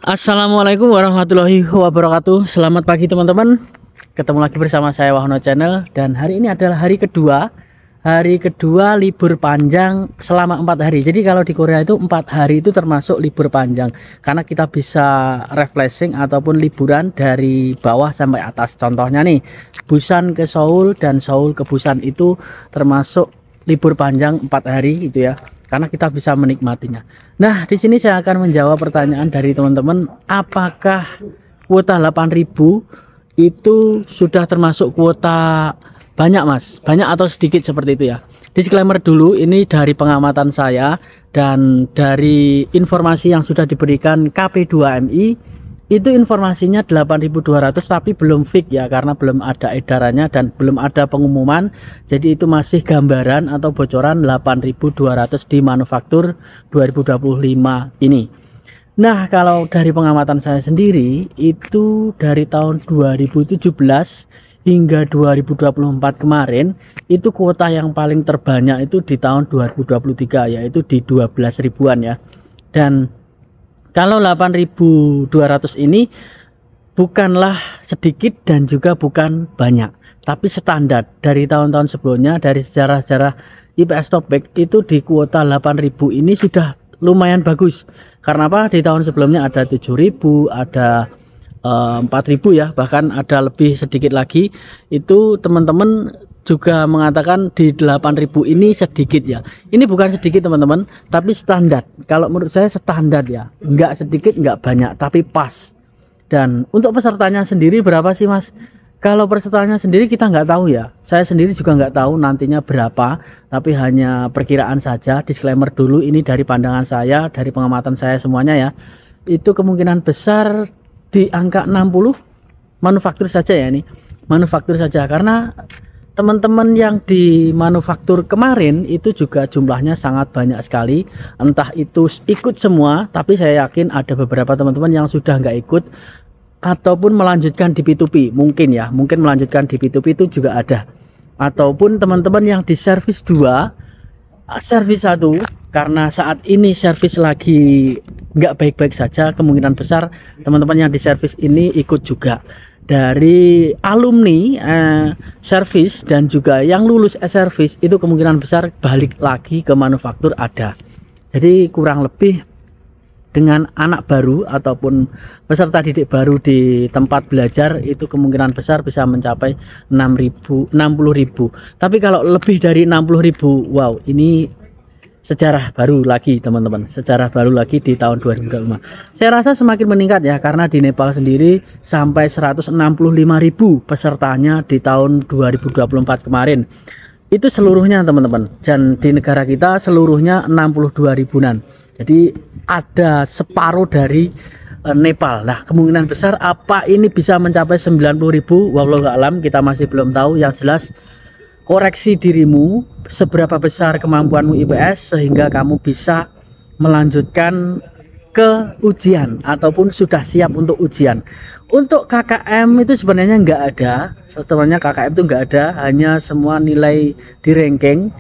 Assalamualaikum warahmatullahi wabarakatuh. Selamat pagi teman-teman. Ketemu lagi bersama saya Wahono Channel. Dan hari ini adalah hari kedua libur panjang selama 4 hari. Jadi kalau di Korea itu 4 hari itu termasuk libur panjang, karena kita bisa refreshing ataupun liburan dari bawah sampai atas. Contohnya nih, Busan ke Seoul dan Seoul ke Busan itu termasuk libur panjang 4 hari gitu ya, karena kita bisa menikmatinya. Nah, di sini saya akan menjawab pertanyaan dari teman-teman, apakah kuota 8.000 itu sudah termasuk kuota banyak, Mas? Banyak atau sedikit seperti itu ya? Disclaimer dulu, ini dari pengamatan saya dan dari informasi yang sudah diberikan KP2MI. Itu informasinya 8.200, tapi belum fix ya, karena belum ada edarannya dan belum ada pengumuman. Jadi itu masih gambaran atau bocoran 8.200 di manufaktur 2025 ini. Nah, kalau dari pengamatan saya sendiri, itu dari tahun 2017 hingga 2024 kemarin, itu kuota yang paling terbanyak itu di tahun 2023, yaitu di 12 ribuan ya. Dan kalau 8.200 ini bukanlah sedikit dan juga bukan banyak, tapi standar dari tahun-tahun sebelumnya. Dari sejarah-sejarah IPS Topik itu di kuota 8.000 ini sudah lumayan bagus. Karena apa? Di tahun sebelumnya ada 7.000, ada 4.000 ya, bahkan ada lebih sedikit lagi. Itu teman-teman juga mengatakan di 8.000 ini sedikit ya. Ini bukan sedikit teman-teman, tapi standar. Kalau menurut saya standar ya, nggak sedikit nggak banyak, tapi pas. Dan untuk pesertanya sendiri berapa sih, Mas? Kalau pesertanya sendiri kita nggak tahu ya. Saya sendiri juga nggak tahu nantinya berapa, tapi hanya perkiraan saja. Disclaimer dulu, ini dari pandangan saya, dari pengamatan saya semuanya ya. Itu kemungkinan besar di angka 60 manufaktur saja ya, ini manufaktur saja, karena teman-teman yang di manufaktur kemarin itu juga jumlahnya sangat banyak sekali. Entah itu ikut semua, tapi saya yakin ada beberapa teman-teman yang sudah nggak ikut ataupun melanjutkan di P2P. Mungkin ya, mungkin melanjutkan di P2P itu juga ada. Ataupun teman-teman yang di servis 2, servis 1, karena saat ini servis lagi nggak baik-baik saja, kemungkinan besar teman-teman yang di servis ini ikut juga. Dari alumni servis dan juga yang lulus servis itu kemungkinan besar balik lagi ke manufaktur ada. Jadi kurang lebih dengan anak baru ataupun peserta didik baru di tempat belajar itu kemungkinan besar bisa mencapai 60.000. Tapi kalau lebih dari 60.000, wow, ini sejarah baru lagi teman-teman, sejarah baru lagi di tahun 2025. Saya rasa semakin meningkat ya, karena di Nepal sendiri sampai 165.000 pesertanya di tahun 2024 kemarin. Itu seluruhnya teman-teman, dan di negara kita seluruhnya 62 ribuan. Jadi ada separuh dari Nepal. Nah, kemungkinan besar apa ini bisa mencapai 90.000, wallahu a'lam, kita masih belum tahu. Yang jelas, koreksi dirimu, seberapa besar kemampuanmu IPS sehingga kamu bisa melanjutkan ke ujian ataupun sudah siap untuk ujian. Untuk KKM itu sebenarnya nggak ada, sebenarnya KKM itu nggak ada, hanya semua nilai di ranking.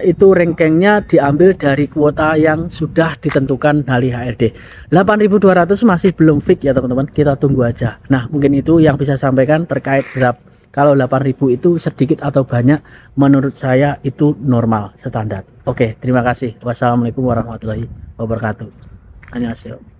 Itu rankingnya diambil dari kuota yang sudah ditentukan dari HRD. 8.200 masih belum fix ya teman-teman, kita tunggu aja. Nah, mungkin itu yang bisa sampaikan terkait berapa. Kalau 8.000 itu sedikit atau banyak, menurut saya itu normal, standar. Oke, terima kasih. Wassalamualaikum warahmatullahi wabarakatuh. Annyeonghaseyo.